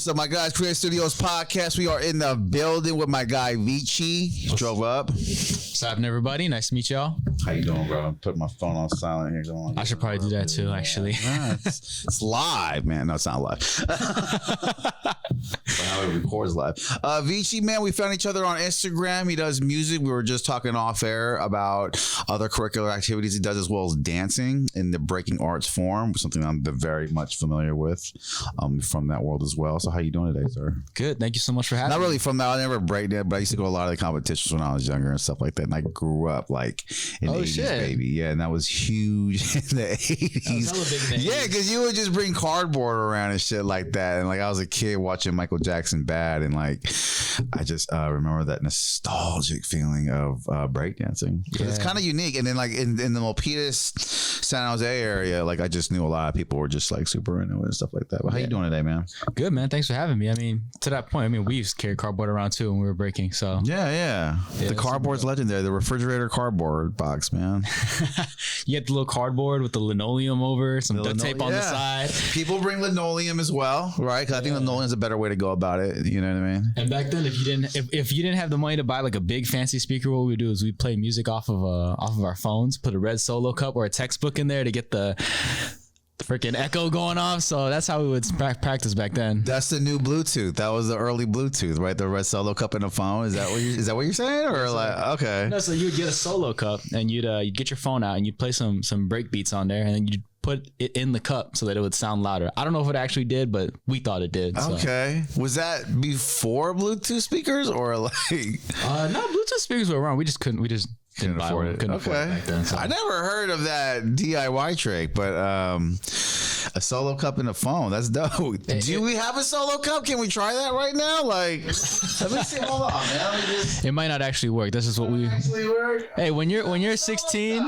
So my guys, Creative Studios podcast. We are in the building with my guy Vici. Drove up. What's happening, everybody? Nice to meet y'all. How you doing, bro? I'm putting my phone on silent here. Going. I should probably do that too, actually. It's live, man. No, it's not live. How it records live. Vici, man, we found each other on Instagram. He does music. We were just talking off air about other curricular activities he does, as well as dancing in the breaking arts form, something I'm very much familiar with from that world as well. So how you doing today, sir? Good. Thank you so much for having me. Not really from that. I never break that, but I used to go to a lot of the competitions when I was younger and stuff like that. And I grew up like in the 80s, baby. Yeah, and that was huge in the 80s. Yeah, because you would just bring cardboard around and shit like that. And like I was a kid watching Michael Jackson Bad, and like I just remember that nostalgic feeling of breakdancing. Yeah. It's kind of unique. And then like in the Milpitas, San Jose area, like I just knew a lot of people were just like super into it and stuff like that. But how you doing today, man? Good, man. Thanks for having me. I mean, to that point, I mean, we used to carry cardboard around too when we were breaking. So yeah. The cardboard's legendary. The refrigerator cardboard box, man. You get the little cardboard with the linoleum over, some duct tape on the side. People bring linoleum as well, right? Because I think linoleum is a better way to go about it. You know what I mean? And back then, if you didn't have the money to buy like a big fancy speaker, what we would do is we'd play music off of our phones, put a red Solo cup or a textbook in there to get the freaking echo going off. So that's how we would practice back then. That's the new Bluetooth. That was the early Bluetooth, right? The red Solo cup in the phone. Is that what you're saying? Or okay. No, so you would get a Solo cup and you'd get your phone out and you'd play some break beats on there, and then you'd put it in the cup so that it would sound louder. I don't know if it actually did, but we thought it did. So. Okay. Was that before Bluetooth speakers or like? No, Bluetooth speakers were around. We just couldn't afford it. Couldn't afford it back then, so. I never heard of that DIY trick, but a Solo cup in a phone. That's dope. Do we have a Solo cup? Can we try that right now? Like, let me see. Hold on, man. It might not actually work. This is what we actually work. Hey, when you're 16,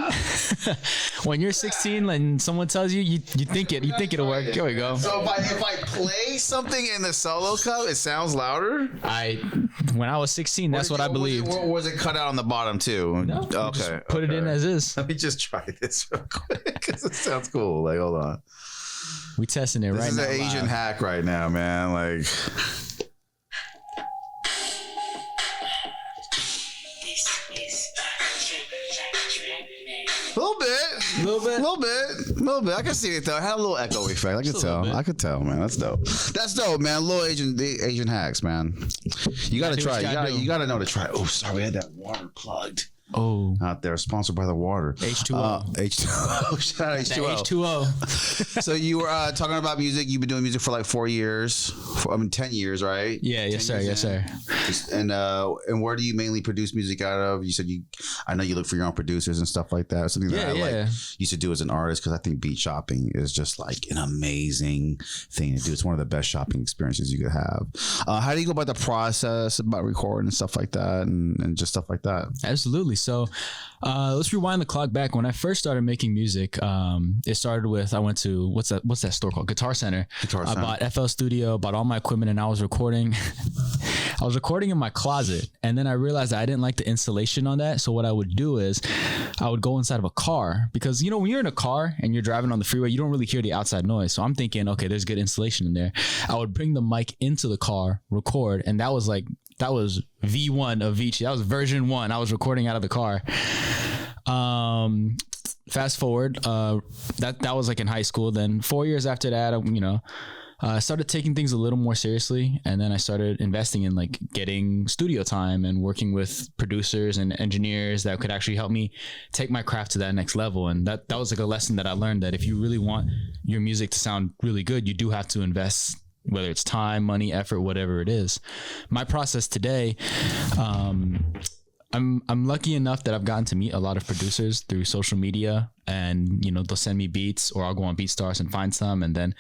when you're 16 and someone tells you think it'll work. Here we go. So if I play something in the Solo cup, it sounds louder. When I was 16, that's what I believed. Was it cut out on the bottom too? No. Okay. Put it in as is. Let me just try this real quick because it sounds cool. Like, hold on. We testing it right now. This is an Asian hack right now, man. Like. A little bit. I can see it though. It had a little echo effect. I could tell, man. That's dope. The little Asian hacks, man. You gotta try. You gotta know to try. Oh, sorry, we had that water plugged. Oh, out there, sponsored by the water. H2O. H2O. Shout out H2O. H2O. So you were talking about music. You've been doing music for like 4 years. 10 years, right? Yeah. Yes, sir. Yes, sir. And where do you mainly produce music out of? You said I know you look for your own producers and stuff like that. Something that I like used to do as an artist, because I think beat shopping is just like an amazing thing to do. It's one of the best shopping experiences you could have. How do you go about the process about recording and stuff like that, and just stuff like that? Absolutely. So let's rewind the clock back. When I first started making music, it started with, I went to, what's that store called? Guitar Center. I bought FL Studio, bought all my equipment, and I was recording. I was recording in my closet, and then I realized that I didn't like the insulation on that. So what I would do is I would go inside of a car, because when you're in a car and you're driving on the freeway, you don't really hear the outside noise. So I'm thinking, okay, there's good insulation in there. I would bring the mic into the car, record, and that was V1 of Vici. That was version 1. I was recording out of the car. Fast forward, that was like in high school. Then 4 years after that, I started taking things a little more seriously, and then I started investing in like getting studio time and working with producers and engineers that could actually help me take my craft to that next level. And that was like a lesson that I learned, that if you really want your music to sound really good, you do have to invest, whether it's time, money, effort, whatever it is. My process today, I'm lucky enough that I've gotten to meet a lot of producers through social media, and they'll send me beats, or I'll go on BeatStars and find some, and then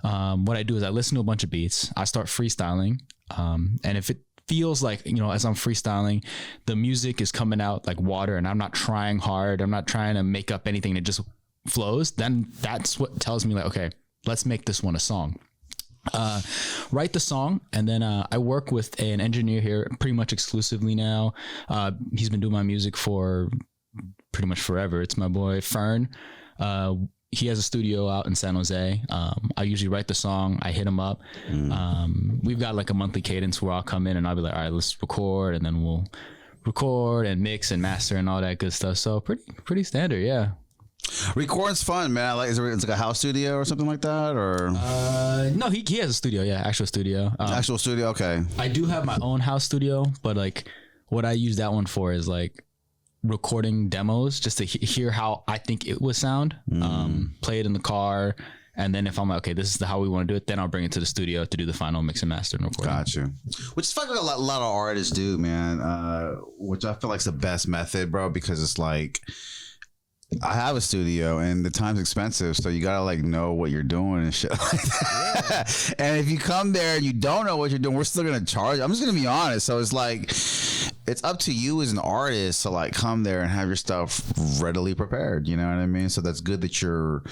what I do is I listen to a bunch of beats. I start freestyling, and if it feels like, as I'm freestyling, the music is coming out like water, and I'm not trying hard, I'm not trying to make up anything, it just flows, then that's what tells me like, okay, let's make this one a song. Write the song, and then I work with an engineer here pretty much exclusively now. He's been doing my music for pretty much forever. It's my boy Fern. he has a studio out in San Jose. I usually write the song. I hit him up. We've got like a monthly cadence where I'll come in and I'll be like, all right, let's record, and then we'll record and mix and master and all that good stuff. So pretty standard, yeah. Recording's fun, man. Like, it's like a house studio or something like that, or no, he has a studio, yeah, actual studio. Actual studio, okay. I do have my own house studio, but like what I use that one for is like recording demos, just to hear how I think it would sound. Play it in the car, and then if I'm like, okay, this is how we want to do it, then I'll bring it to the studio to do the final mix and master and recording. Got you. Which is fucking a lot of artists do, man. Which I feel like is the best method, bro, because it's like, I have a studio and the time's expensive, so you gotta like know what you're doing and shit like that. Yeah. And if you come there and you don't know what you're doing, we're still gonna charge. I'm just gonna be honest. So it's like, it's up to you as an artist to like come there and have your stuff readily prepared. You know what I mean? So that's good that you're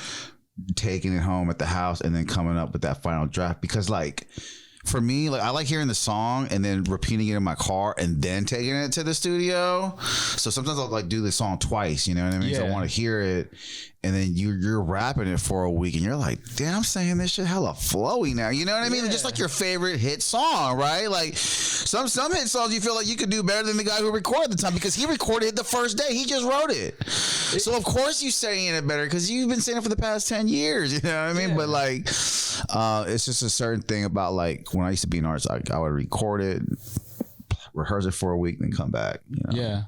taking it home at the house and then coming up with that final draft, because like, for me, like, I like hearing the song and then repeating it in my car and then taking it to the studio. So sometimes I'll like do the song twice, you know what I mean? Yeah. So I want to hear it, and then you're rapping it for a week and you're like, damn, I'm saying this shit hella flowy now. You know what I mean? Yeah. Just like your favorite hit song, right? Like some hit songs you feel like you could do better than the guy who recorded the time, because he recorded it the first day. He just wrote it. So of course you're saying it better because you've been saying it for the past 10 years. You know what I mean? Yeah. But like, it's just a certain thing about like when I used to be an artist, I would record it, rehearse it for a week, then come back. You know? Yeah.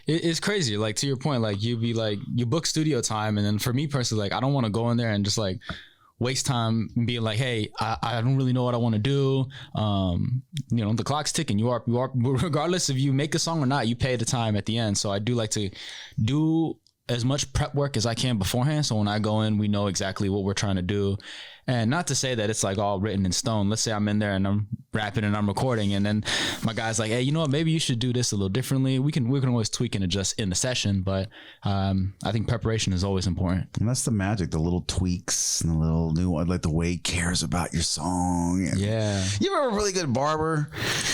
It's crazy. Like, to your point, like you book studio time, and then for me personally, like I don't want to go in there and just like waste time being like, hey, I don't really know what I want to do. You know, the clock's ticking. You are regardless if you make a song or not, you pay the time at the end. So I do like to do as much prep work as I can beforehand, so when I go in, we know exactly what we're trying to do. And not to say that it's like all written in stone. Let's say I'm in there and I'm rapping and I'm recording, and then my guy's like, hey, you know what, maybe you should do this a little differently. We can always tweak and adjust in the session, but I think preparation is always important. And that's the magic, the little tweaks and the little new one, like the way he cares about your song. And yeah. You ever have a really good barber?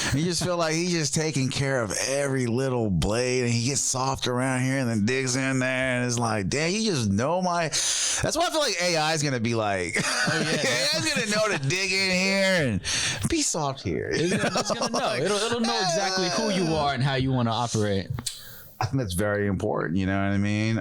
And you just feel like he's just taking care of every little blade, and he gets soft around here and then digs in there, and it's like, damn, you just know my... That's why I feel like AI is going to be like... Oh, yeah. AI's going to know to dig in here and be soft here. It's going to know. It'll know exactly who you are and how you want to operate. I think that's very important, you know what I mean?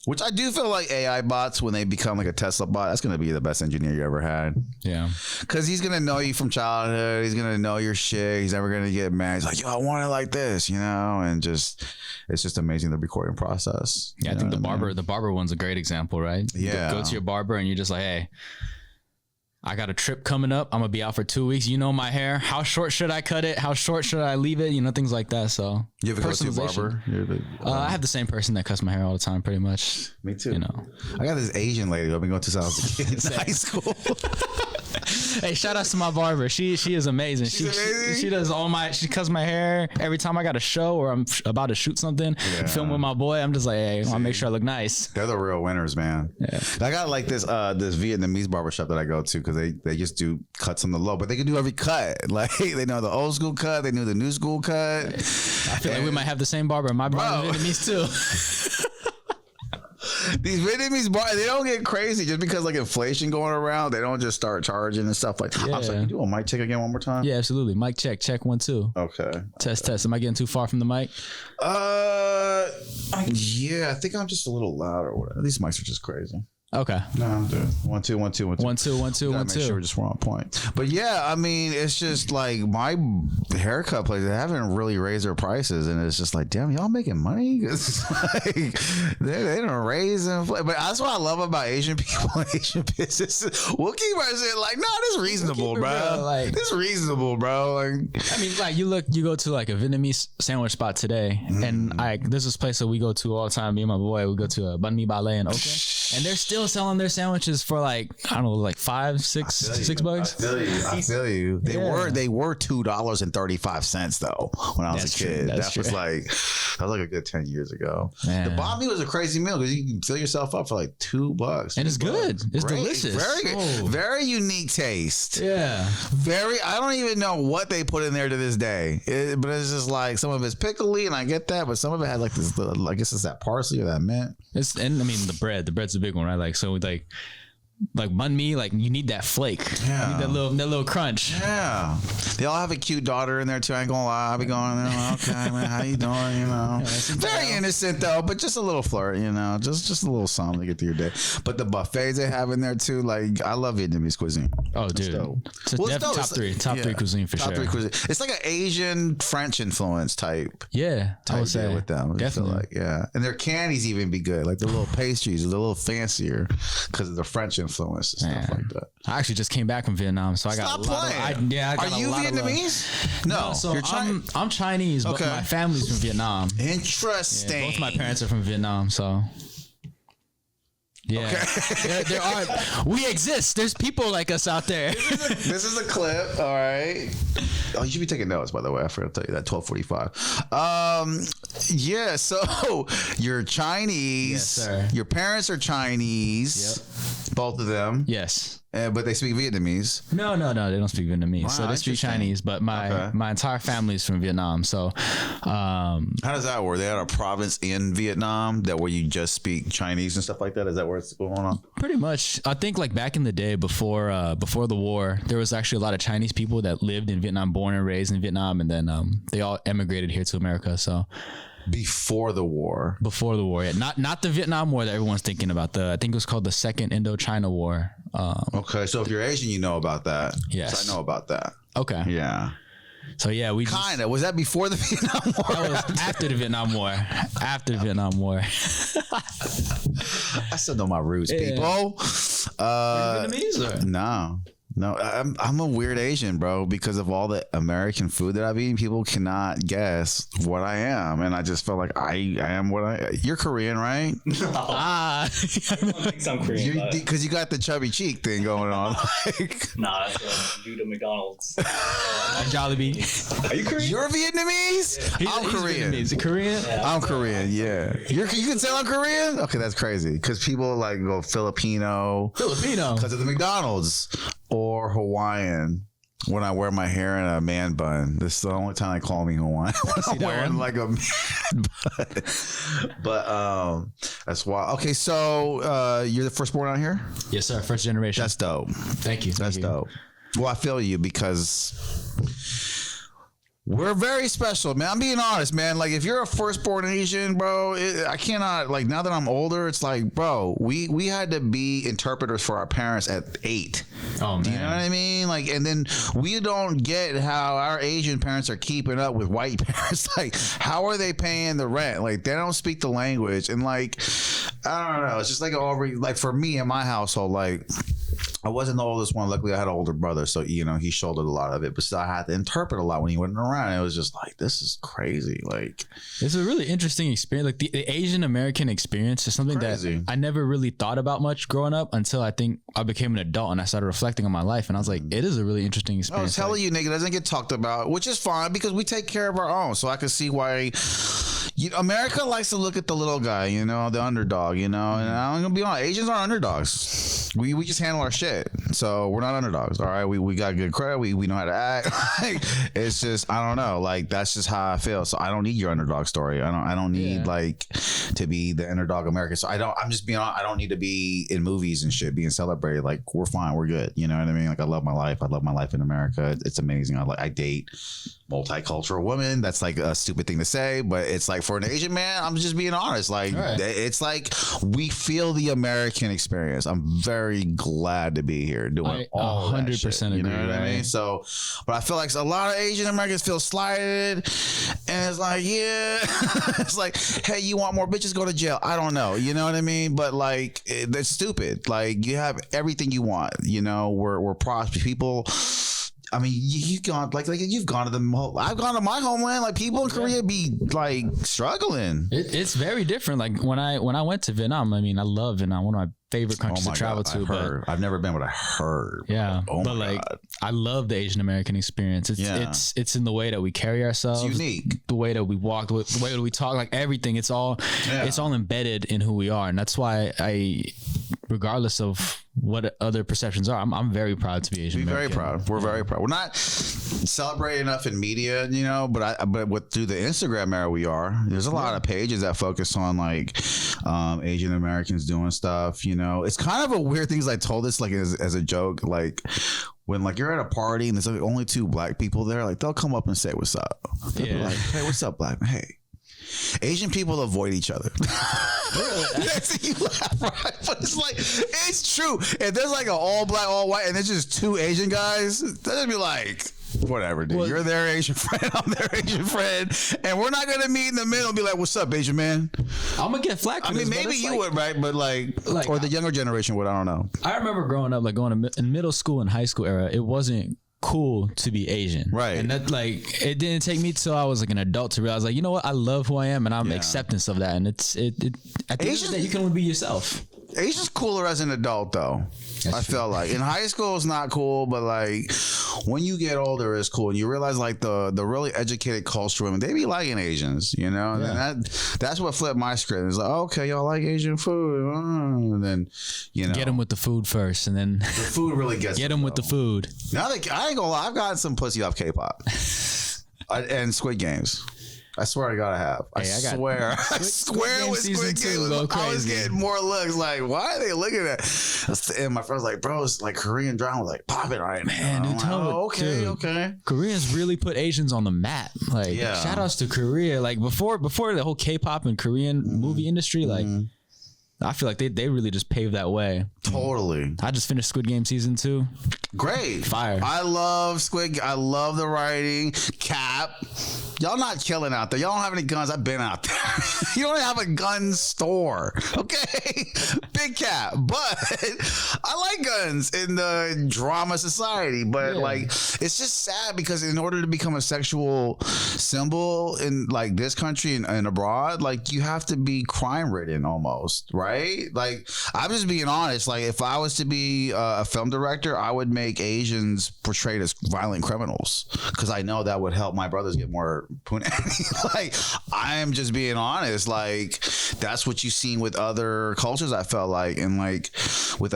Which I do feel like AI bots, when they become like a Tesla bot, that's going to be the best engineer you ever had. Yeah. Because he's going to know you from childhood. He's going to know your shit. He's never going to get mad. He's like, yo, I want it like this, you know? And just, it's just amazing, the recording process. Yeah, I think the barber one's a great example, right? Yeah. Go to your barber and you're just like, hey, I got a trip coming up. I'm going to be out for 2 weeks. You know my hair. How short should I cut it? How short should I leave it? You know, things like that. So you ever go to a barber? I have the same person that cuts my hair all the time, pretty much. Me too. You know, I got this Asian lady I've been going to since I was a kid in high school. Hey, shout out to my barber. She is amazing. She does she cuts my hair every time I got a show or I'm about to shoot something, film with my boy. I'm just like, hey, I want to make sure I look nice. They're the real winners, man. Yeah. I got like this Vietnamese barbershop that I go to, because they just do cuts on the low, but they can do every cut. Like, they know the old school cut, they know the new school cut. I feel like we might have the same barber. My barber Vietnamese too. These Vietnamese bars, they don't get crazy just because like inflation going around. They don't just start charging and stuff like that. Yeah. I'm sorry, can you do a mic check again one more time? Yeah, absolutely. Mic check. Check 1 2. Okay. Test. Am I getting too far from the mic? Yeah, I think I'm just a little loud or whatever. These mics are just crazy. Okay. No, I'm good. 1 2 1 2 1 2. 1 2 1 2 1 2. Make sure we're just on point. But yeah, I mean, it's just like my haircut place, they haven't really raised their prices, and it's just like, damn, y'all making money? Like, they don't raise them. But that's what I love about Asian people and Asian businesses. We'll keep our shit like, no, this is reasonable, bro. Like, this is reasonable, bro. Like, I mean, like you go to like a Vietnamese sandwich spot today, and there's this place that we go to all the time. Me and my boy, we go to a Banh Mi Ballet in Oakland, and they're still selling their sandwiches for like, I don't know, like $5, $6. I feel you. They were $2.35 though when I was a kid. That was like, That was like a good 10 years ago. Man. The banh mi was a crazy meal because you can fill yourself up for like $2. And it's good. It's delicious. Very unique taste. Yeah. I don't even know what they put in there to this day. But it's just like some of it's pickly, and I get that, but some of it had like this, I guess it's that parsley or that mint. And I mean, the bread's a big one, right? Like, so like banh mi, like you need that flake. Yeah. You need that little crunch. Yeah. They all have a cute daughter in there too. I ain't gonna lie. I'll be going there. Okay, man, how you doing? You know. Yeah, very innocent though, but just a little flirt, you know. Just a little something to get through your day. But the buffets they have in there too, like I love Vietnamese cuisine. Oh, dude. Top three cuisine for sure. Top 3 cuisine. It's like an Asian French influence type. Yeah. I would say with them. Definitely. Like, yeah. And their candies even be good. Like the little pastries are a little fancier because of the French influence and stuff like that. I actually just came back from Vietnam, so I got Stop playing. Are you Vietnamese? No. So I'm Chinese, but my family's from Vietnam. Interesting. Yeah, both my parents are from Vietnam, so yeah. Okay. there are. We exist. There's people like us out there. This is a clip. All right. Oh, you should be taking notes, by the way. I forgot to tell you that. 12:45. Yeah. So you're Chinese. Yes, sir. Your parents are Chinese. Yep. Both of them. Yes. But they speak Vietnamese. No, they don't speak Vietnamese. Wow, so they speak Chinese, but my entire family is from Vietnam. So, how does that work? They had a province in Vietnam where you just speak Chinese and stuff like that. Is that where it's going on? Pretty much. I think like back in the day before the war, there was actually a lot of Chinese people that lived in Vietnam, born and raised in Vietnam, and then they all emigrated here to America. So. Before the war, yeah. Not the Vietnam War that everyone's thinking about. I think it was called the Second Indochina War. Okay, so if you're Asian, you know about that. Yes, so I know about that. Okay, yeah. So yeah, we was that before the Vietnam War? That was after the Vietnam War. After the Vietnam War. I still know my roots, people. Vietnamese or? No, I'm a weird Asian, bro, because of all the American food that I've eaten. People cannot guess what I am, and I just felt like I am what I. You're Korean, right? No. I don't think I'm Korean. Because you got the chubby cheek thing going on. Nah, that's due to McDonald's. Jollibee. Are you Korean? You're Vietnamese? I'm Korean. Is he Korean? Yeah, I'm Korean. Yeah. You can tell I'm Korean? Okay, that's crazy. Because people like go Filipino. Because of the McDonald's. Or Hawaiian when I wear my hair in a man bun. This is the only time they call me Hawaiian. I'm wearing like a man bun. But that's why. Okay, so you're the firstborn out here? Yes, sir. First generation. That's dope. Thank you. That's dope. Well, I feel you because we're very special, man. I'm being honest, man. Like, if you're a firstborn Asian, bro, I cannot, like, now that I'm older, it's like, bro, we had to be interpreters for our parents at 8. Oh, man. Do you know what I mean? Like, and then we don't get how our Asian parents are keeping up with white parents. Like, how are they paying the rent? Like, they don't speak the language. And, like, I don't know. It's just like, like, for me in my household, like, I wasn't the oldest one. Luckily, I had an older brother, so you know he shouldered a lot of it. But still, I had to interpret a lot when he wasn't around. It was just like, this is crazy. Like, it's a really interesting experience. Like the Asian American experience is something that I never really thought about much growing up until I think I became an adult and I started reflecting on my life. And I was like, it is a really interesting experience. I was telling you, nigga, it doesn't get talked about, which is fine because we take care of our own. So I can see why. America likes to look at the little guy, you know, the underdog, you know. And I'm gonna be honest, Asians are underdogs. We just handle our shit, so we're not underdogs. All right, we got good credit. We know how to act. It's just I don't know. Like that's just how I feel. So I don't need your underdog story. I don't need like to be the underdog American. So I'm just being honest. I don't need to be in movies and shit being celebrated. Like we're fine. We're good. You know what I mean? Like I love my life. I love my life in America. It's amazing. I date multicultural women. That's like a stupid thing to say, but it's like for an Asian man, I'm just being honest. Like it's like we feel the American experience. I'm very glad to be here doing all 100% that shit, you know what I mean? So, but I feel like a lot of Asian Americans feel slighted, and it's like, yeah, it's like, hey, you want more bitches? Go to jail. I don't know, you know what I mean? But like, that's stupid. Like, you have everything you want. You know, we're prosperous people. I mean, you've gone like you've gone to I've gone to my homeland. Like people in Korea be like struggling. It's very different. Like when I went to Vietnam, I mean, I love Vietnam. One of my favorite countries to travel to. I've never been, but I heard. Yeah, but like I love the Asian American experience. It's in the way that we carry ourselves. It's unique. The way that we walk, the way that we talk, like everything. It's all embedded in who we are, and that's why regardless of what other perceptions are, I'm very proud to be Asian American. Very proud. We're very proud. We're not celebrated enough in media, you know, but through the Instagram era we are. There's a lot of pages that focus on like Asian Americans doing stuff, you know. It's kind of a weird thing. I told this like as a joke, like when like you're at a party and there's like only 2 black people there, like they'll come up and say what's up. They'll be like, hey, what's up, black man? Hey. Asian people avoid each other. You laugh, right? But it's like, it's true. If there's like an all black, all white, and there's just 2 Asian guys, they'll be like, whatever, dude. Well, you're their Asian friend, I'm their Asian friend, and we're not gonna meet in the middle and be like, what's up, Asian man? I'm gonna get flack for this. I mean, maybe you would, right? But like or the younger generation would, I don't know. I remember growing up, like going to in middle school and high school era, it wasn't cool to be Asian, right? And that like it didn't take me till I was like an adult to realize, like, you know what, I love who I am, and I'm acceptance of that. And at the end of the day, you can only be yourself. Asian's cooler as an adult, though. I felt like in high school it's not cool, but like when you get older, it's cool, and you realize like the really educated culture women, they be liking Asians, you know. And that's what flipped my script. It's like, okay, y'all like Asian food, and then you know, get them with the food first, and then the food really gets get them with the food. Now I ain't gonna lie, I've gotten some pussy off K-pop and Squid Games. I swear I gotta have. I swear with Squid Games, I was getting more looks. Like, why are they looking at? And my friend's like, bro, it's like Korean drama, like popping right now. Man, dude, okay. Koreans really put Asians on the map. Like, shout outs to Korea. Like before the whole K-pop and Korean movie industry, like. I feel like they really just paved that way. Totally. I just finished Squid Game season 2. Great. Fire. I love Squid. I love the writing. Cap. Y'all not killing out there. Y'all don't have any guns. I've been out there. You don't have a gun store. Okay? Big Cap. But I like guns in the drama society. But like, it's just sad because in order to become a sexual symbol in like this country and abroad, like you have to be crime ridden almost, right? Like, I'm just being honest. Like, if I was to be a film director, I would make Asians portrayed as violent criminals because I know that would help my brothers get more punani. Like, I am just being honest. Like, that's what you've seen with other cultures, I felt like. And like with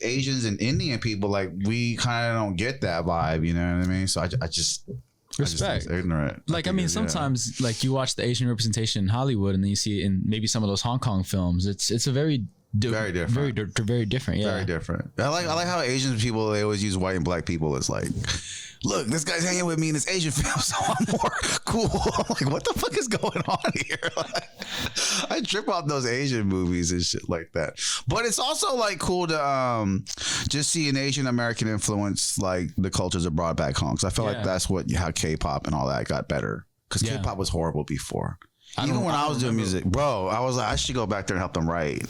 Asians and Indian people, like, we kind of don't get that vibe, you know what I mean? So I just respect. Ignorant. Like, I mean, sometimes like you watch the Asian representation in Hollywood and then you see it in maybe some of those Hong Kong films. It's a very different. Very different. Yeah. Very different. I like how Asian people, they always use white and black people as like, look, this guy's hanging with me in this Asian film, so I'm more cool. I'm like, what the fuck is going on here? Like, I trip off those Asian movies and shit like that. But it's also like cool to just see an Asian American influence like the cultures abroad back home. Because I feel like that's how K-pop and all that got better. Because K-pop was horrible before. Even when I was doing music, bro, I was like, I should go back there and help them write.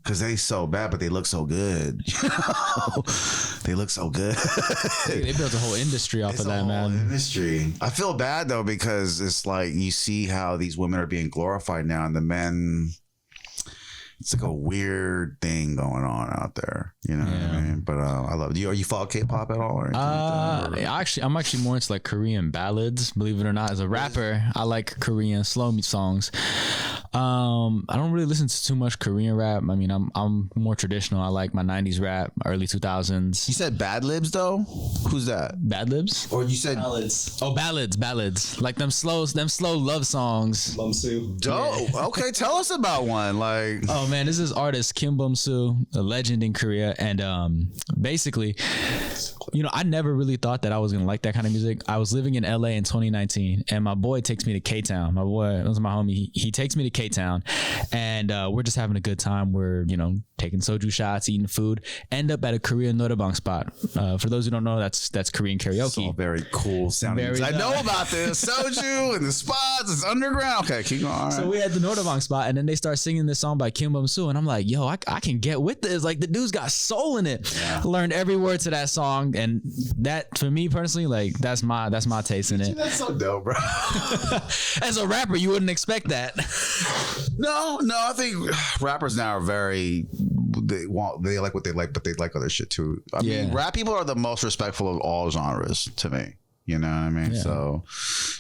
Because they so bad, but they look so good. You know? They look so good. They built a whole industry off of that, man. Industry. I feel bad, though, because it's like you see how these women are being glorified now, and the men... It's like a weird thing going on out there, you know what I mean? But I love it. Are you follow K-pop at all? Or anything I'm actually more into like Korean ballads, believe it or not. As a rapper, I like Korean slow beat songs. I don't really listen to too much Korean rap. I mean, I'm more traditional. I like my 90s rap, early 2000s. You said Bad Libs though? Who's that? Bad Libs? Or you said ballads? Oh, ballads. Like them slow love songs. Bumsoo. Dope. Yeah. Okay, tell us about one. Like, oh man, this is artist Kim Bum-soo, a legend in Korea, and basically, you know, I never really thought that I was gonna like that kind of music. I was living in LA in 2019, and my boy takes me to K-Town. My boy, that was my homie. He takes me to K-Town, and we're just having a good time. We're taking soju shots, eating food, end up at a Korean noraebang spot. For those who don't know, that's Korean karaoke. It's all very cool sounding. I know about this soju and the spots. It's underground. Okay, keep going. Right. So we had the noraebang spot, and then they start singing this song by Kim Bum-soo, and I'm like, yo, I can get with this. Like, the dude's got soul in it. Yeah. I learned every word to that song, and that, for me personally, like, that's my taste in it. That's so dope, bro. As a rapper, you wouldn't expect that. No, I think rappers now are very, they like what they like, but they like other shit too. I mean, rap people are the most respectful of all genres to me. You know what I mean? Yeah. So,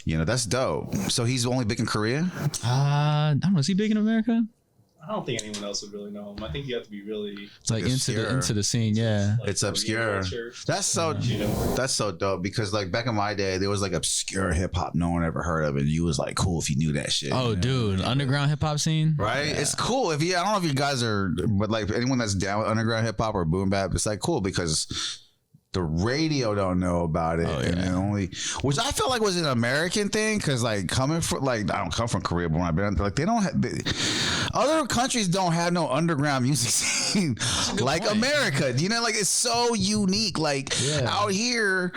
that's dope. So he's only big in Korea? I don't know. Is he big in America? I don't think anyone else would really know him. I think you have to be really like into the scene. Yeah, like, it's obscure. That's so dope, because like back in my day, there was like obscure hip hop no one ever heard of, and you was like cool if you knew that shit. Oh, dude, underground hip hop scene, right? Yeah. It's cool if I don't know if you guys are, but like anyone that's down with underground hip hop or boom bap, it's like cool because the radio don't know about it, and which I feel like was an American thing, because like coming from, like, I don't come from Korea, but when I've been like, they don't have, other countries don't have no underground music scene like point. America. Like, it's so unique. Like out here,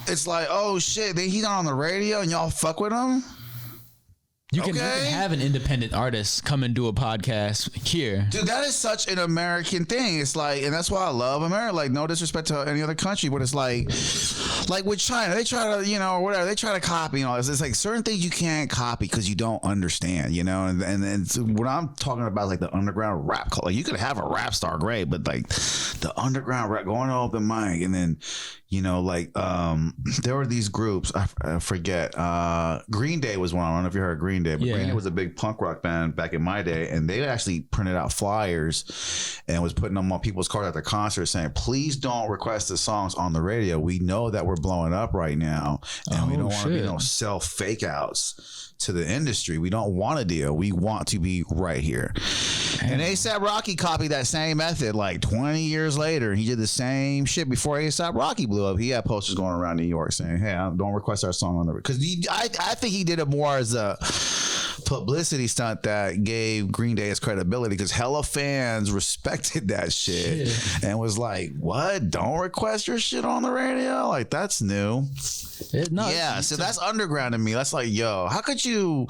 it's like, oh shit, he's not on the radio and y'all fuck with him. You can have an independent artist come and do a podcast here. Dude, that is such an American thing. It's like, and that's why I love America. Like, no disrespect to any other country, but it's like with China, they try to, or whatever, they try to copy and all this. It's like certain things you can't copy because you don't understand, and so what I'm talking about is like the underground rap culture. Like, you could have a rap star, great, but like the underground rap, going to open mic, and then, there were these groups, I forget, Green Day was one. I don't know if you heard Green Day, but Green Day was a big punk rock band back in my day, and they actually printed out flyers and was putting them on people's cars at the concert saying, please don't request the songs on the radio. We know that we're blowing up right now, and we don't want to be sell fake outs to the industry. We don't want a deal. We want to be right here. And A$AP Rocky copied that same method like 20 years later. He did the same shit before A$AP Rocky blew up. He had posters going around New York saying, hey, don't request our song on the, because I think he did it more as a publicity stunt that gave Green Day its credibility, because hella fans respected that shit and was like, what? Don't request your shit on the radio? Like, that's new. So that's underground to me. That's like, yo, how could you?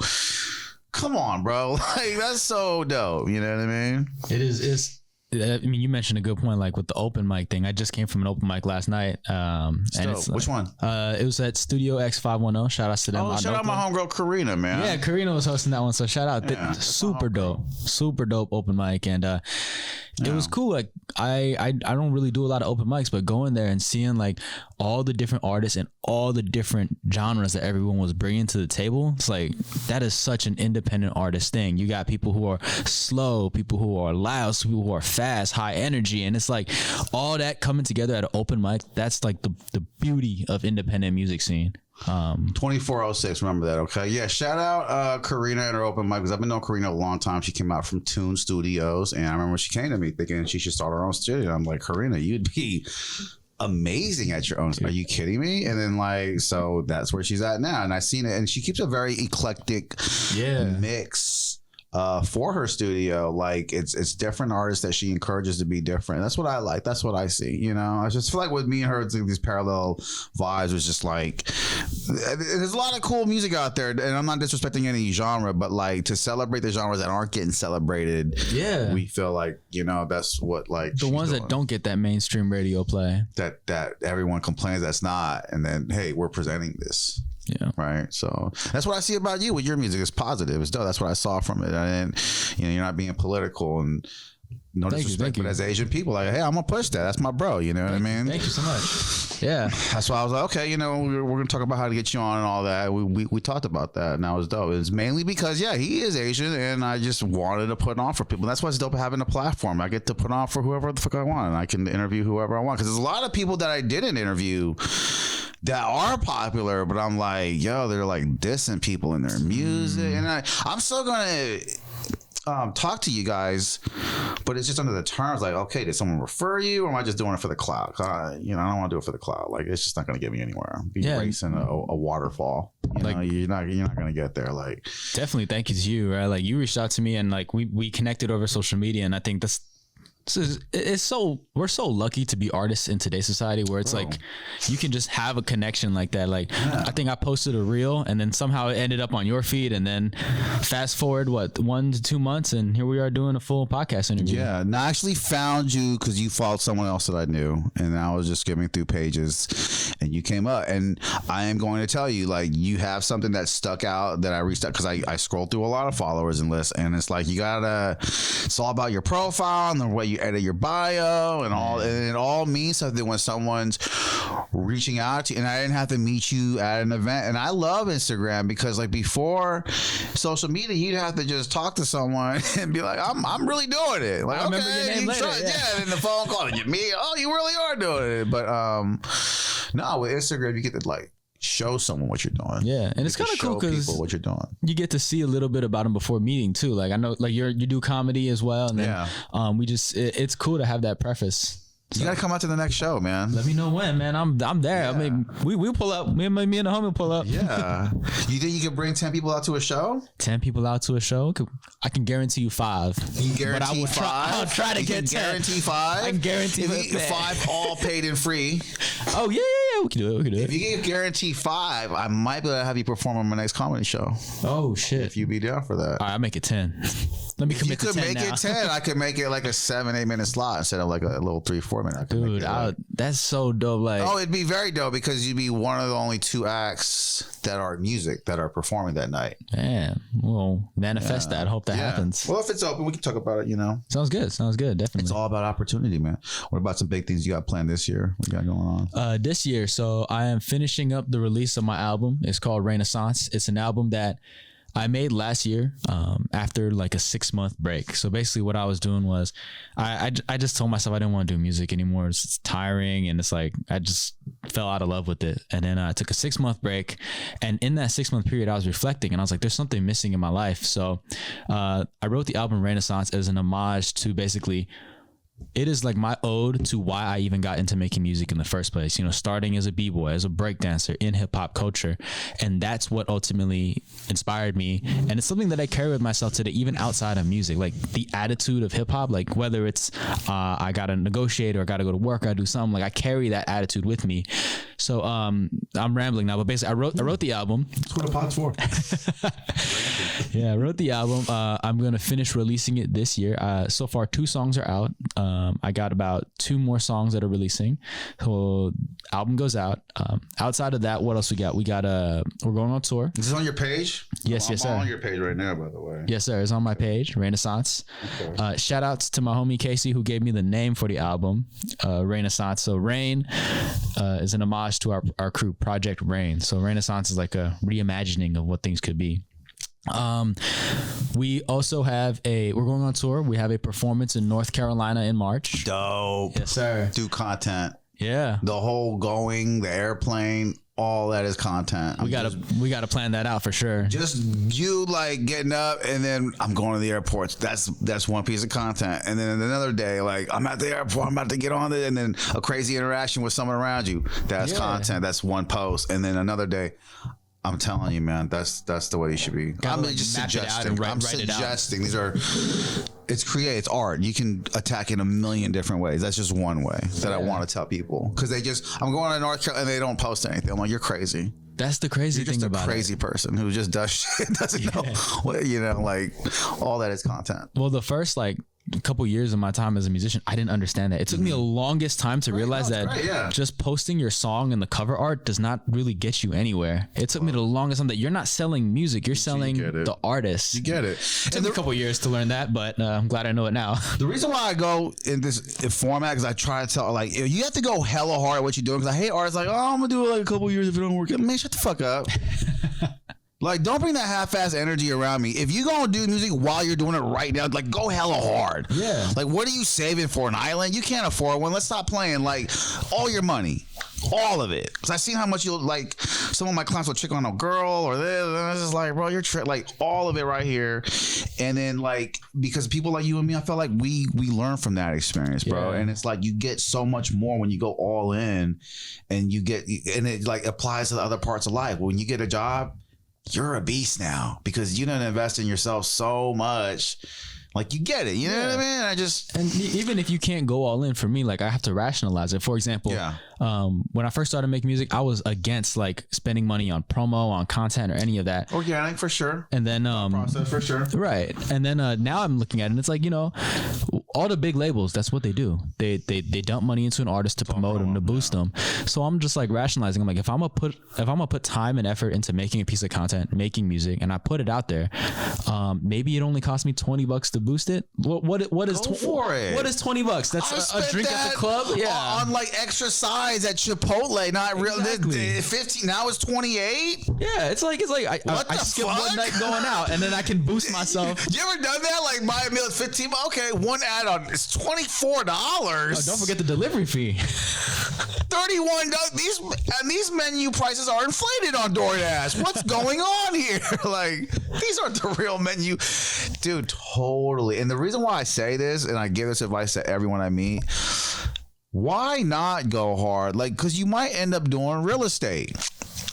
Come on, bro. Like, that's so dope. You know what I mean? It is. I mean, you mentioned a good point, like with the open mic thing. I just came from an open mic last night. And it's, which one? It was at Studio X510. Shout out to them. Oh, shout out my homegirl Karina, man. Yeah, Karina was hosting that one. So shout out. Super dope open mic. And it was cool. Like, I don't really do a lot of open mics, but going there and seeing like all the different artists and all the different genres that everyone was bringing to the table, it's like, that is such an independent artist thing. You got people who are slow, people who are loud, people who are fast, high energy, and it's like all that coming together at an open mic. That's like the beauty of independent music scene. 2406, remember that? Okay, yeah, shout out Karina and her open mic, because I've been knowing Karina a long time. She came out from Tune Studios, and I remember she came to me thinking she should start her own studio. I'm like, Karina, you'd be amazing at your own. Are you kidding me? And then like, so that's where she's at now, and I've seen it, and she keeps a very eclectic mix for her studio. Like, it's different artists that she encourages to be different. That's what I like. That's what I see. I just feel like with me and her, it's like these parallel vibes. Was just like, there's a lot of cool music out there, and I'm not disrespecting any genre, but like, to celebrate the genres that aren't getting celebrated, we feel like, that's what, like, the ones that don't get that mainstream radio play, that everyone complains that's not, and then, hey, we're presenting this. Yeah. Right. So that's what I see about you with your music. It's positive. It's dope. That's what I saw from it. And you're not being political, and no disrespect, but as Asian people, like, hey, I'm gonna push that. That's my bro. You know what I mean? Thank you so much. Yeah. That's why I was like, okay, we're gonna talk about how to get you on and all that. We talked about that, and that was dope. It's mainly because he is Asian, and I just wanted to put on for people. And that's why it's dope having a platform. I get to put on for whoever the fuck I want, and I can interview whoever I want. Because there's a lot of people that I didn't interview that are popular, but I'm like, yo, they're like dissing people in their music, and I'm still gonna talk to you guys, but it's just under the terms like, okay, did someone refer you, or am I just doing it for the cloud? I don't want to do it for the cloud. Like, it's just not going to get me anywhere. Be racing a waterfall. You're not going to get there. Like, definitely, thank you to you, right? Like, you reached out to me, and like we connected over social media, and I think we're so lucky to be artists in today's society, where it's like you can just have a connection like that. Like, I think I posted a reel, and then somehow it ended up on your feed, and then fast forward 1 to 2 months, and here we are doing a full podcast interview. Yeah, and I actually found you because you followed someone else that I knew, and I was just skimming through pages, and you came up, and I am going to tell you, like, you have something that stuck out that I reached out because I scrolled through a lot of followers and lists, and it's like it's all about your profile and the way you edit your bio and all, and it all means something when someone's reaching out to you. And I didn't have to meet you at an event. And I love Instagram because, like, before social media, you'd have to just talk to someone and be like, I'm really doing it. Like, I remember your name later. And then the phone call, you really are doing it. But no, with Instagram, you get to like show someone what you're doing. Yeah, and it's kind of cool because what you're doing, you get to see a little bit about them before meeting too. Like, I know, like, you do comedy as well, and then it's cool to have that preface. So you gotta come out to the next show, man. Let me know when, man. I'm there. Yeah. I mean, we'll pull up. Me and the homie will pull up. Yeah. You think you can bring 10 people out to a show? 10 people out to a show? I can guarantee you 5. You guarantee 5? I'll try to get 10. Guarantee 5? I can guarantee 5 all paid and free. Oh yeah. We can do it. If you can guarantee 5, I might be able to have you perform on my next comedy show. Oh shit! If you be down for that, all right, I'll make it 10. Let me commit to 10 now. You could make it 10. I could make it like a 7-8 minute slot instead of like a little 3-4 minute. Dude, that's so dope. Like, it'd be very dope because you'd be one of the only 2 acts that are music that are performing that night. Man, we'll manifest that. Hope that happens. Well, if it's open, we can talk about it. Sounds good. Definitely. It's all about opportunity, man. What about some big things you got planned this year? What you got going on? This year, so I am finishing up the release of my album. It's called Renaissance. It's an album that I made last year after like a 6-month break. So basically what I was doing was I just told myself I didn't want to do music anymore. It's tiring, and it's like I just fell out of love with it. And then I took a 6-month break, and in that 6-month period I was reflecting, and I was like, there's something missing in my life. So I wrote the album Renaissance as an homage to basically, it is like my ode to why I even got into making music in the first place. Starting as a b-boy, as a breakdancer in hip-hop culture, and that's what ultimately inspired me. And it's something that I carry with myself today, even outside of music. Like, the attitude of hip-hop, like whether it's I gotta negotiate or I gotta go to work, I do something, like I carry that attitude with me. So I'm rambling now, but basically I wrote the album. That's what a pod's for. Yeah, I wrote the album. I'm gonna finish releasing it this year. So far 2 songs are out. I got about 2 more songs that are releasing. So album goes out. Outside of that, what else we got? We're going on tour. Is this on your page? Yes, yes, sir. I'm on your page right now, by the way. Yes, sir. It's on my page, Renaissance. Okay. Shout outs to my homie Casey, who gave me the name for the album, Renaissance. So Rain is an homage to our crew, Project Rain. So Renaissance is like a reimagining of what things could be. We also have we're going on tour. We have a performance in North Carolina in March. Dope. Yes, sir. Do content. Yeah. The whole the airplane, all that is content. We gotta plan that out for sure. Just you like getting up and then I'm going to the airport. That's one piece of content. And then another day, like I'm at the airport, I'm about to get on it, and then a crazy interaction with someone around you. That's content. That's one post. And then another day, I'm telling you, man, that's the way you should be. I'm just suggesting. I'm suggesting. It's art. You can attack it in a million different ways. That's just one way that I want to tell people, because I'm going to North Carolina and they don't post anything. I'm like, you're crazy. That's the crazy thing about it. You're just a crazy person who just does shit, doesn't know what, like all that is content. Well, the first a couple years of my time as a musician, I didn't understand that. It took me the longest time to realize that just posting your song and the cover art does not really get you anywhere. It took me the longest time that you're not selling music, you're selling the artist. You get it. It took me a couple years to learn that, but I'm glad I know it now. The reason why I go in this format is I try to tell, like, you have to go hella hard at what you're doing, because I hate artists like, I'm gonna do it like a couple years if it don't work. Man, shut the fuck up. Like, don't bring that half-ass energy around me. If you gonna do music while you're doing it right now, like, go hella hard. Yeah. Like, what are you saving for, an island? You can't afford one. Let's stop playing. Like, all your money. all of it. Because I seen how much you'll like. Some of my clients will check on a girl or this. And it's just like, bro, you're like all of it right here. And then like because people like you and me, I felt like we learn from that experience, bro. Yeah. And it's like you get so much more when you go all in, and it like applies to the other parts of life. When you get a job, you're a beast now because you didn't invest in yourself so much. Like you get it, you know what I mean? And even if you can't go all in, for me, like I have to rationalize it. For example, when I first started making music, I was against like spending money on promo, on content, or any of that. Organic for sure. And then process for sure. Right. And then now I'm looking at it and it's like, you know, all the big labels, that's what they do. They dump money into an artist to promote them, to boost them. So I'm just like rationalizing. I'm like, if I'm gonna put time and effort into making a piece of content, making music, and I put it out there, maybe it only cost me $20 to boost it. What is what is $20? That's a drink at the club. Yeah, on like extra sides at Chipotle. Not real. Exactly. 15 now it's 28. Yeah, it's like I skip one night going out and then I can boost myself. You ever done that? Like buy a meal at 15. Okay, one add on. It's $24. Oh, don't forget the delivery fee. $31. These menu prices are inflated on DoorDash. What's going on here? Like these aren't the real menu, dude. Totally. And the reason why I say this, and I give this advice to everyone I meet, why not go hard? Like, because you might end up doing real estate.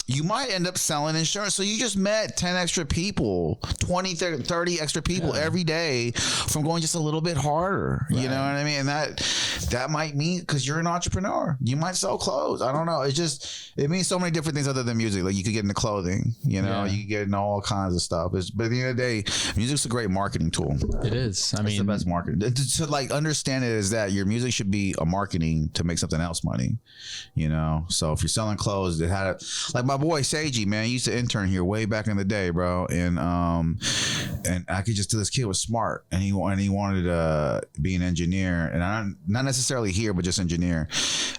You might end up selling insurance. So you just met 10 extra people, 20, 30 extra people every day from going just a little bit harder. Right. You know what I mean? And that might mean, because you're an entrepreneur, you might sell clothes. I don't know. It means so many different things other than music. Like you could get into clothing, you know, you could get into all kinds of stuff. But at the end of the day, music's a great marketing tool. It is. I mean, it's the best marketing. To like understand it is that your music should be a marketing to make something else money, you know? So if you're selling clothes, it had it, like my boy Seiji, man, he used to intern here way back in the day, bro. And I could just tell this kid was smart, and he wanted to be an engineer, and not necessarily here, but just engineer.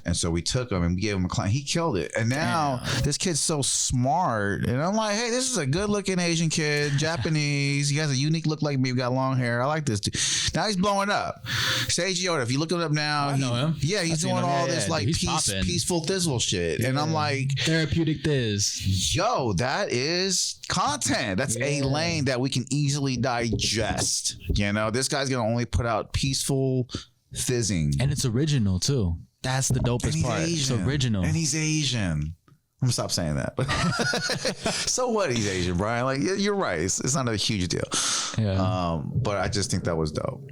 And so we took him and we gave him a client. He killed it. And now this kid's so smart. And I'm like, hey, this is a good looking Asian kid, Japanese. He has a unique look like me. He got long hair. I like this dude. Now he's blowing up. Seiji Oda, if you look him up now, I know him. Yeah, he's doing all this like peaceful thizzle shit. Yeah. And I'm like, therapeutic thiz. Yo, that is content. That's a lane that we can easily digest. You know, this guy's gonna only put out peaceful thizzing. And it's original too. That's the dopest part. Asian. It's original. And he's Asian. I'm gonna stop saying that. But so what? He's Asian, Brian. Like you're right. It's not a huge deal. Yeah. But I just think that was dope.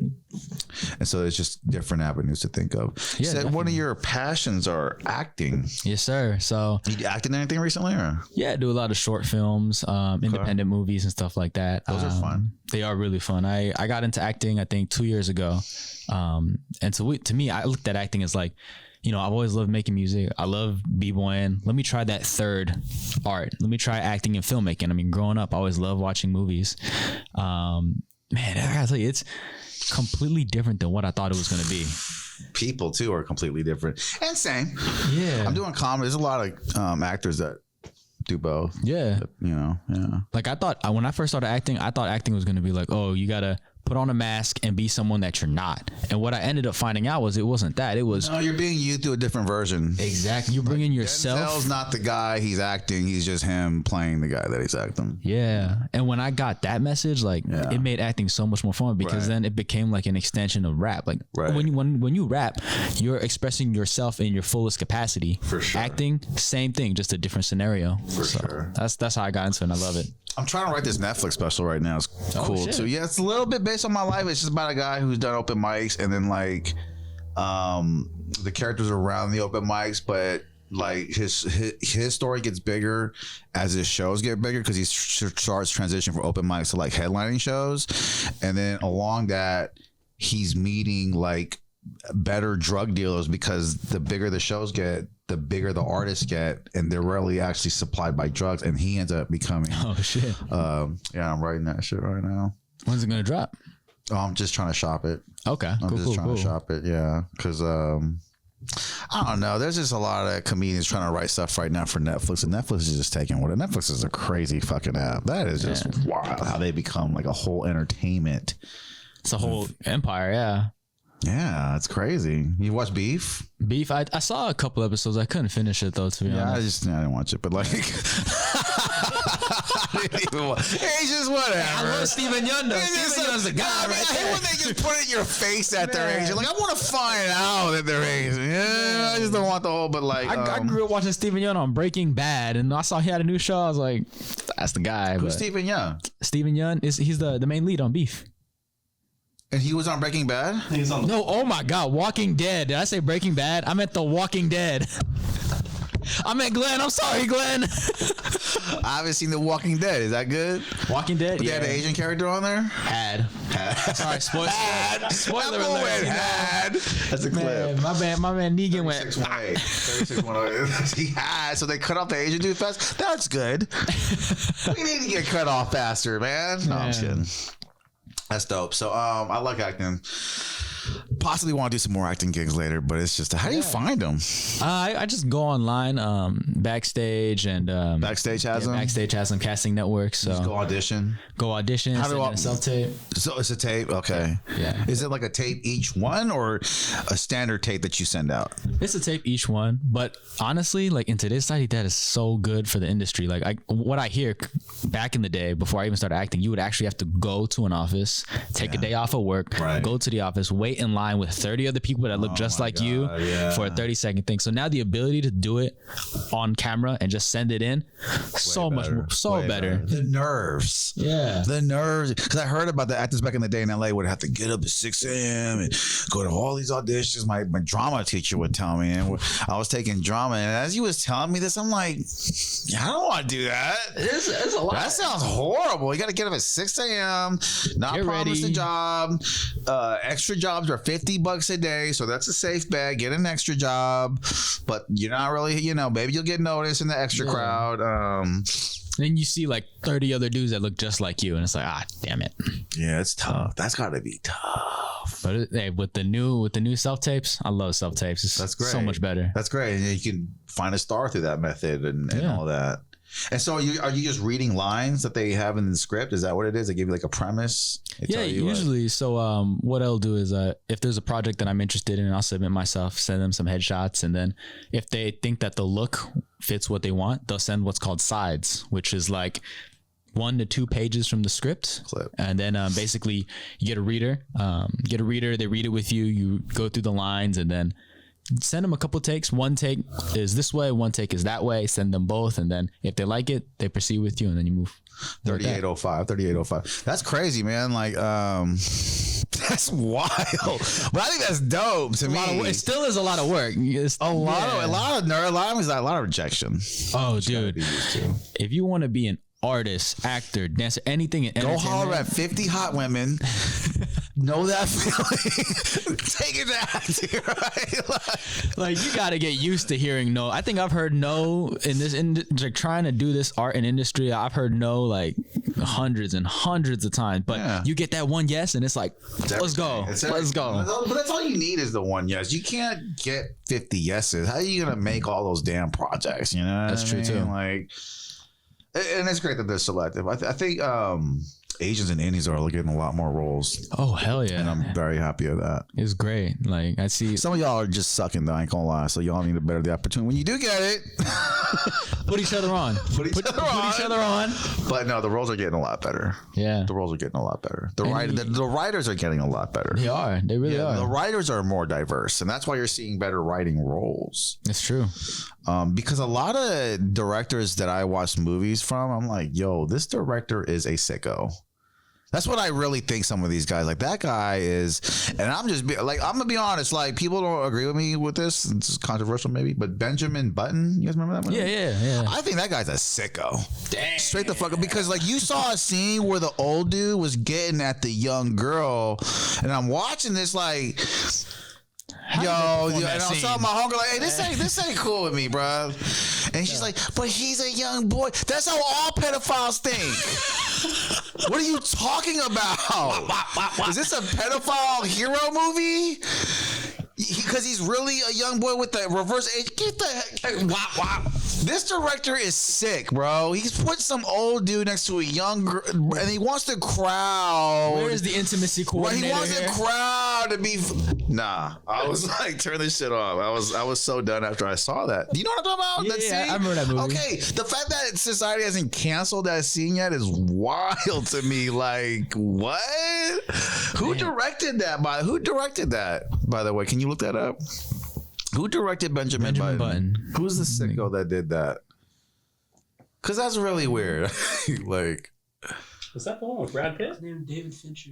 And so it's just different avenues to think of. You said one of your passions are acting. Yes, sir. So you acted in anything recently? Or? Yeah, I do a lot of short films, independent movies and stuff like that. Those are fun. They are really fun. I got into acting, I think 2 years ago. And so to me, I looked at acting as like, you know, I've always loved making music. I love b-boying. Let me try that third art. Let me try acting and filmmaking. I mean, growing up, I always loved watching movies. Man, I gotta tell you, it's completely different than what I thought it was going to be. People too are completely different. And same. Yeah. I'm doing comedy. There's a lot of actors that do both. Yeah. You know, yeah. Like I thought, when I first started acting, I thought acting was going to be like, oh, you got to put on a mask and be someone that you're not. And what I ended up finding out was it wasn't that. It was... No, you're being you through a different version. Exactly. You're bringing yourself. Denzel's not the guy he's acting. He's just him playing the guy that he's acting. Yeah. And when I got that message, like it made acting so much more fun because then it became like an extension of rap. Like when you rap, you're expressing yourself in your fullest capacity. For sure. Acting, same thing, just a different scenario. For sure. That's how I got into it and I love it. I'm trying to write this Netflix special right now. It's cool too. Yeah, it's a little bit based on my life. It's just about a guy who's done open mics and then like the characters around the open mics, but like his story gets bigger as his shows get bigger because he starts transition from open mics to like headlining shows, and then along that he's meeting like better drug dealers because the bigger the shows get, the bigger the artists get, and they're rarely actually supplied by drugs, and he ends up becoming I'm writing that shit right now. When's it gonna drop? Oh, I'm just trying to shop it. Okay, I'm just trying to shop it. Yeah, because I don't know. There's just a lot of comedians trying to write stuff right now for Netflix, and Netflix is just taking what. Netflix is a crazy fucking app. That is just wild how they become like a whole entertainment. It's a whole empire. Yeah. Yeah, it's crazy. You watch Beef? Beef. I saw a couple episodes. I couldn't finish it though. To be honest, I didn't watch it. But like, it's just whatever. I love Steven Yeun though. Steven Yeun's the guy, right? I hate when they just put it in your face at their age. Like, I want to find out at their age. Yeah, I just don't want the whole. But like, I grew up watching Steven Yeun on Breaking Bad, and I saw he had a new show. I was like, that's the guy. Who's Steven Yeun? Steven Yeun he's the main lead on Beef. And he was on Breaking Bad? No, oh my God, Walking Dead. Did I say Breaking Bad? I meant The Walking Dead. I meant Glenn. I'm sorry, Glenn. I haven't seen The Walking Dead. Is that good? Walking Dead? But they had an Asian character on there? Had. Sorry, spoiler alert. Had. That's a clip. Man, my man Negan went. 3618. He had. So they cut off the Asian dude fast? That's good. We need to get cut off faster, man. No, I'm just kidding. That's dope. So I like acting. Possibly want to do some more acting gigs later, but it's just how do you find them? I just go online, Backstage and Backstage has them. Backstage has some casting networks. So just go audition. How do I self tape? So it's a tape, okay. Yeah. Is it like a tape each one or a standard tape that you send out? It's a tape each one, but honestly, like in today's society, that is so good for the industry. Like what I hear back in the day, before I even started acting, you would actually have to go to an office, take a day off of work, go to the office, wait in line with 30 other people that look just like you for a 30-second thing. So now the ability to do it on camera and just send it in, so much better. The nerves. Yeah. The nerves. Because I heard about the actors back in the day in LA would have to get up at 6 a.m. and go to all these auditions. My drama teacher would tell me, and I was taking drama, and as he was telling me this, I'm like, I don't want to do that. It's a lot. That sounds horrible. You got to get up at 6 a.m. Not promise a job. Extra jobs are $50 a day, so that's a safe bet. Get an extra job, but you're not really, maybe you'll get noticed in the extra crowd. Then you see like 30 other dudes that look just like you, and it's like, damn it. Yeah, it's tough. That's got to be tough. But hey, with the new self tapes, I love self tapes. That's great. So much better. That's great. And you can find a star through that method and all that. And so are you just reading lines that they have in the script? Is that what it is? They give you like a premise? Usually. So what I'll do is if there's a project that I'm interested in, I'll submit myself, send them some headshots. And then if they think that the look fits what they want, they'll send what's called sides, which is like 1 to 2 pages from the script. And then basically you get a reader. They read it with you. You go through the lines and then send them a couple takes. One take is this way, one take is that way. Send them both, and then if they like it, they proceed with you, and then you move. 3805. That's crazy, man. Like, that's wild. But I think that's dope to me. It still is a lot of work. It's a lot of rejection. Oh, dude. If you want to be an artist, actor, dancer, anything in go holler at 50 hot women. Know that feeling. Take it to acting, right? Like you got to get used to hearing no. I think I've heard no in this like trying to do this art and industry. I've heard no like hundreds and hundreds of times, but you get that one yes, and it's like, let's go. Let's go. But that's all you need is the one yes. You can't get 50 yeses. How are you gonna make all those damn projects? You know, that's true too. Like, and it's great that they're selective. I think Asians and Indies are getting a lot more roles. Oh hell yeah! And I'm very happy with that. It's great. Like I see some of y'all are just sucking though, I ain't gonna lie. So y'all need to better the opportunity when you do get it. Put each other on. Put each other on. But no, the roles are getting a lot better. Yeah, the roles are getting a lot better. The writers are getting a lot better. They are. They really are. The writers are more diverse, and that's why you're seeing better writing roles. It's true. Because a lot of directors that I watch movies from, I'm like, yo, this director is a sicko. That's what I really think. Some of these guys, like that guy is, and I'm gonna be honest. Like people don't agree with me with this. It's controversial, maybe, but Benjamin Button, you guys remember that one? Yeah. I think that guy's a sicko. Dang. Straight the fuck up. Because like you saw a scene where the old dude was getting at the young girl, and I'm watching this like. And I saw my homegirl like, hey, this ain't cool with me, bro. And she's like, but he's a young boy. That's how all pedophiles think. What are you talking about? Is this a pedophile hero movie? Because he's really a young boy with the reverse age. Get the heck. This director is sick, bro. He's put some old dude next to a young girl, and he wants the crowd. Where is the intimacy coordinator? He wants the crowd out to be. Nah, I was like, turn this shit off. I was so done after I saw that. Do you know what I'm talking about? Yeah, I remember that movie. Okay, the fact that society hasn't canceled that scene yet is wild to me. Like, what? Who directed that? Who directed that? By the way, can you look that up? Who directed Benjamin Button? Who's the sicko that did that? Because that's really weird. Like, was that the one with Brad Pitt? His name is David Fincher.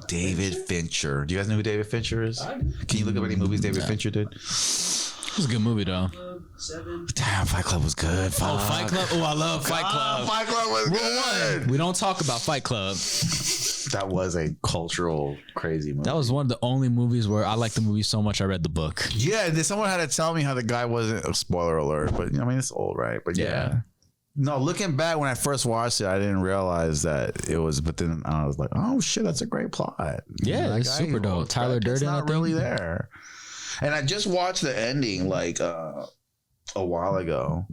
David Fincher. Do you guys know who David Fincher is? Can you look up any movies David Fincher did? It was a good movie though. 7. Damn, Fight Club was good. Oh, Fight Club. Oh, I love Fight Club. Fight Club was good. We don't talk about Fight Club. That was a cultural crazy movie. That was one of the only movies where I liked the movie so much I read the book. Yeah, someone had to tell me how the guy wasn't a spoiler alert, but I mean it's old, right? But yeah. No, looking back when I first watched it, I didn't realize that it was. But then I was like, "Oh shit, that's a great plot." Yeah, it's super dope. Tyler Durden, not really there. And I just watched the ending like a while ago.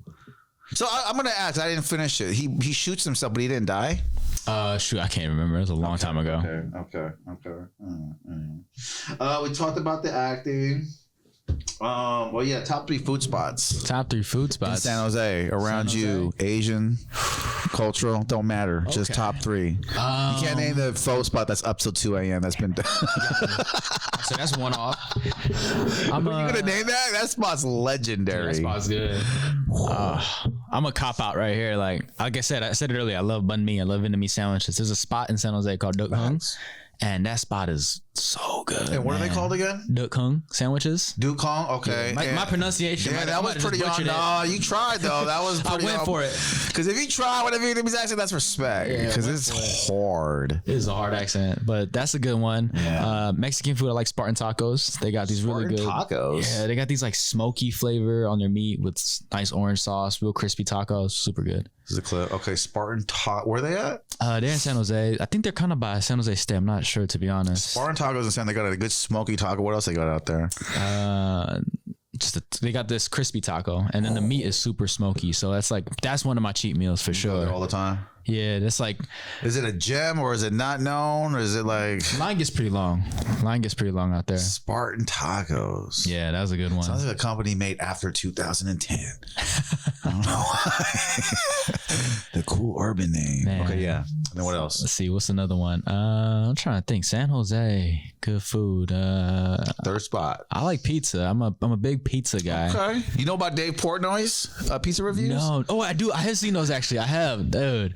So I'm gonna ask. I didn't finish it. He shoots himself, but he didn't die. Shoot, I can't remember. It was a long time ago. Okay. We talked about the acting. Well, yeah, top 3 food spots. Top 3 food In spots. San Jose, around you, Asian, cultural, don't matter. Just top 3. You can't name the pho spot that's up till 2 a.m. That's been done. So that's one off. You gonna name that? That spot's legendary. That spot's good. I'm a cop out right here. Like I said it earlier. I love banh mi. I love Vietnamese sandwiches. There's a spot in San Jose called Duc Hung, and that spot is so good. And what are they called again? Duc Hung sandwiches. Duc Hung. Okay. Yeah, my pronunciation. Yeah, that was pretty on. No, you tried though. That was pretty. I went for it. Because if you try whatever Vietnamese accent, that's respect. Because it's hard. It is a hard accent, but that's a good one. Yeah. Mexican food. I like Spartan tacos. They got these really good tacos. Yeah, they got these like smoky flavor on their meat with nice orange sauce, real crispy tacos. Super good. This is a clip. Okay, Spartan taco. Where are they at? They're in San Jose. I think they're kind of by San Jose State. I'm not sure, to be honest. Spartan tacos in San. They got a good smoky taco. What else they got out there? They got this crispy taco, and then the meat is super smoky. So that's one of my cheat meals for sure. All the time. Yeah, that's like. Is it a gem or is it not known or is it like? Line gets pretty long. Line gets pretty long out there. Spartan tacos. Yeah, that was a good one. Sounds like a company made after 2010. I don't know why. The cool urban name. Man. Okay, yeah. And then what else? Let's see. What's another one? I'm trying to think. San Jose, good food. Third spot. I like pizza. I'm a big pizza guy. Okay. You know about Dave Portnoy's pizza reviews? No. Oh, I do. I have seen those actually. I have, dude.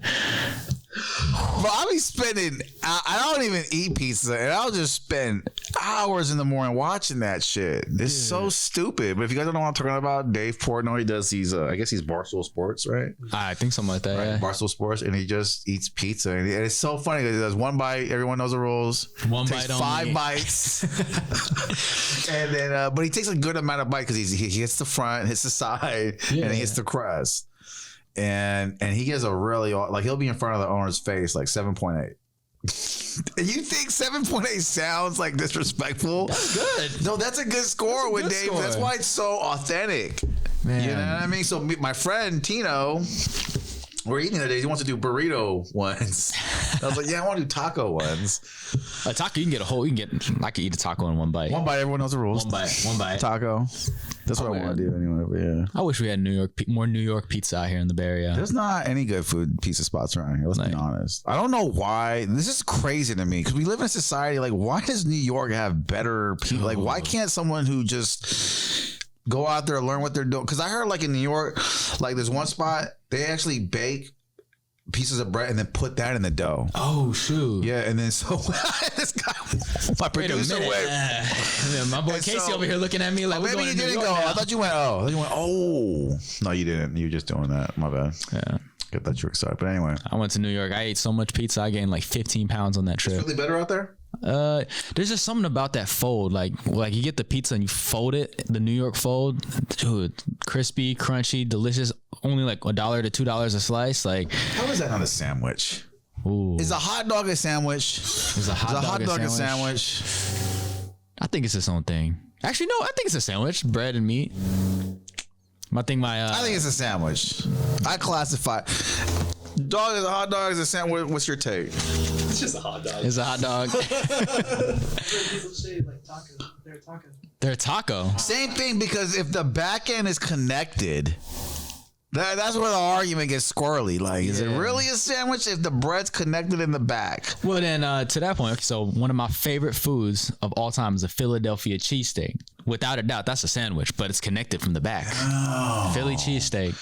Bro, I be spending. I don't even eat pizza, and I'll just spend hours in the morning watching that shit. It's so stupid. But if you guys don't know what I'm talking about, Dave Portnoy does these. I guess he's Barstool Sports, right? I think something like that. Right? Yeah. Barstool Sports, and he just eats pizza, and it's so funny because he does one bite. Everyone knows the rules. One takes bite 5 only. bites, and then but he takes a good amount of bite because he hits the front, hits the side, and he hits the crust. And he gets a really, like, he'll be in front of the owner's face like 7.8. And you think 7.8 sounds like disrespectful? That's good. No, that's a good score with Dave. Score. That's why it's so authentic. Man. You know what I mean? So my friend Tino, we're eating today. He wants to do burrito ones. I was like, yeah, I want to do taco ones. A taco, you can get a whole. I could eat a taco in one bite. One bite, everyone knows the rules. One bite. Taco. That's what I want to do anyway. But yeah. I wish we had more New York pizza out here in the Bay Area. There's not any good food pizza spots around here. Let's be honest. I don't know why. This is crazy to me because we live in a society like, why does New York have better people? Like, why can't someone who just go out there and learn what they're doing? Because I heard like in New York, like there's one spot they actually bake pieces of bread and then put that in the dough. Oh shoot! Yeah, and then so this guy, my producer went. Yeah, my boy Casey over here looking at me like, maybe you didn't go. Now. I thought you went. Oh, no, you didn't. You were just doing that. My bad. Yeah, I thought you were excited. But anyway, I went to New York. I ate so much pizza. I gained like 15 pounds on that trip. It's really better out there. There's just something about that fold. Like you get the pizza and you fold it. The New York fold, dude, crispy, crunchy, delicious. Only like $1 to $2 a slice. Like, how is that not a sandwich? Ooh. Is a hot dog a sandwich? Is a hot dog a sandwich? I think it's its own thing. Actually, no, I think it's a sandwich. Bread and meat. I think it's a sandwich. I classify dog is a hot dog is a sandwich. What's your take? It's just a hot dog. It's a hot dog. People say like taco. They're a taco. They're a taco. Same thing, because if the back end is connected, that's where the argument gets squirrely. Like, is it really a sandwich if the bread's connected in the back? Well, then to that point, so one of my favorite foods of all time is a Philadelphia cheesesteak. Without a doubt, that's a sandwich, but it's connected from the back. Oh. Philly cheesesteak.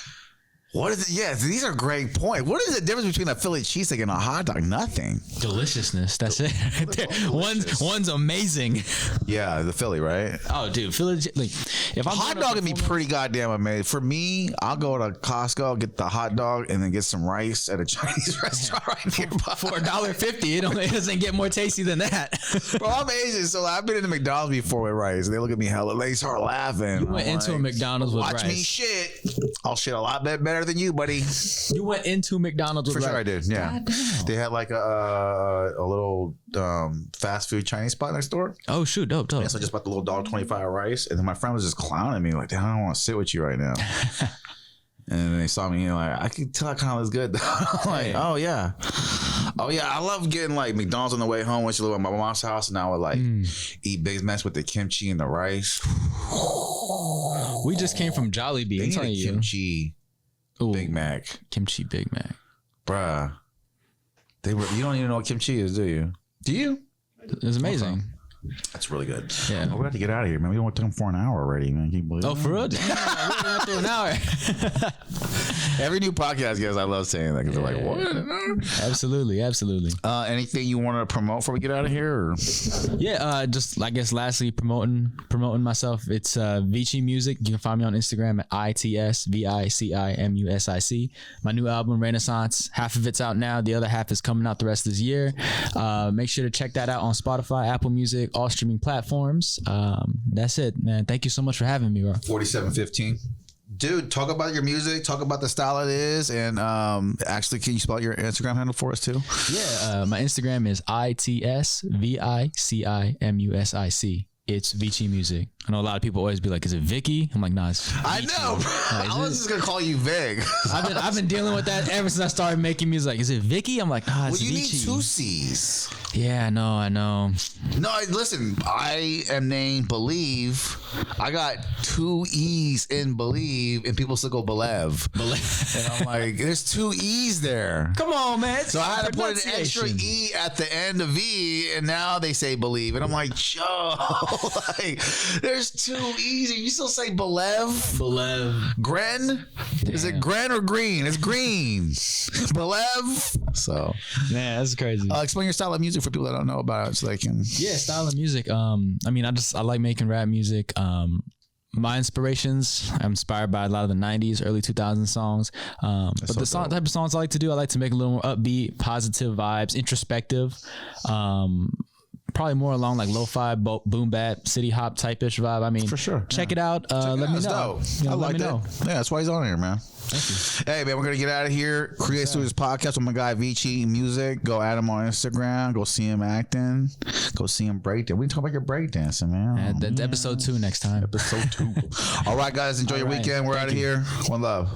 What is it? Yeah, these are great points. What is the difference between a Philly cheesesteak and a hot dog? Nothing. Deliciousness. That's it. Right there. One's amazing. Yeah, the Philly, right? Oh, dude, Philly. Like, if I'm hot dog can be pretty goddamn amazing. For me, I'll go to Costco, get the hot dog, and then get some rice at a Chinese restaurant right nearby. For $1.50, it doesn't get more tasty than that. Bro, I'm Asian, so I've been in the McDonald's before with rice. They look at me hella. They start laughing. You went into a McDonald's with rice. Watch me shit. I'll shit a lot better than you, buddy. You went into McDonald's with For rice. sure I did, yeah. They had like a little fast food Chinese spot next door. Oh, shoot. Dope. Yeah, so I just bought the little $1.25 rice. And then my friend was just clowning me like, damn, I don't want to sit with you right now. And then they saw me and like, I could tell I kind of was good. I'm like, oh yeah. I love getting like McDonald's on the way home when she lived at my mom's house, and I would like eat Big Macs with the kimchi and the rice. We just came from Jollibee. I'm telling you. Kimchi Big Mac. Kimchi Big Mac. Bruh. You don't even know what kimchi is, do you? Do you? It's amazing. Okay. That's really good. Yeah. We're about to get out of here, man. We went for an hour already, man. Can you believe Oh, for real? Damn, we went through an hour. Every new podcast guest, I love saying that because they're like, what? Absolutely. Anything you want to promote before we get out of here? Or? Yeah, just I guess lastly promoting myself. It's Vici Music. You can find me on Instagram at ITSVICIMUSIC. My new album Renaissance, half of it's out now. The other half is coming out the rest of this year. Make sure to check that out on Spotify, Apple Music, all streaming platforms. That's it, man. Thank you so much for having me, bro. 4715. Dude, talk about your music, talk about the style it is, and actually, can you spell your Instagram handle for us too? Yeah, my Instagram is ITSVICIMUSIC. It's Vici Music. I know a lot of people always be like, "Is it Vicky?" I'm like, "Nah, it's Vici." I know. I was just gonna call you Vig. I've been dealing with that ever since I started making music. Like, is it Vicky? I'm like, "Ah, it's Well, you Vici." need 2 C's. Yeah, I know. No, listen, I am named Believe. I got 2 E's in Believe, and people still go Belev. And I'm like, there's 2 E's there. Come on, man. So I had to put an extra E at the end of V, and now they say Believe. And I'm like, Joe, like, there's 2 E's, and you still say Belev? Gren? Damn. Is it Gren or Green? It's Green. Belev? So, man, that's crazy. Explain your style of music for people that don't know about it, so they can. Yeah, style of music. I mean, I like making rap music. My inspirations, I'm inspired by a lot of the 90s, early 2000s songs. But the type of songs I like to do, I like to make a little more upbeat, positive vibes, introspective. Probably more along like lo-fi, boom bap, city hop type-ish vibe. I mean, for sure. Check it out. Let me know. I like that. Yeah, that's why he's on here, man. Thank you. Hey, man, we're going to get out of here. Create Studios podcast with my guy Vici Music. Go at him on Instagram. Go see him acting. Go see him breakdancing. We can talk about your breakdancing, man. That's episode 2 next time. Episode 2. All right, guys. Enjoy your weekend. We're out of here. One love.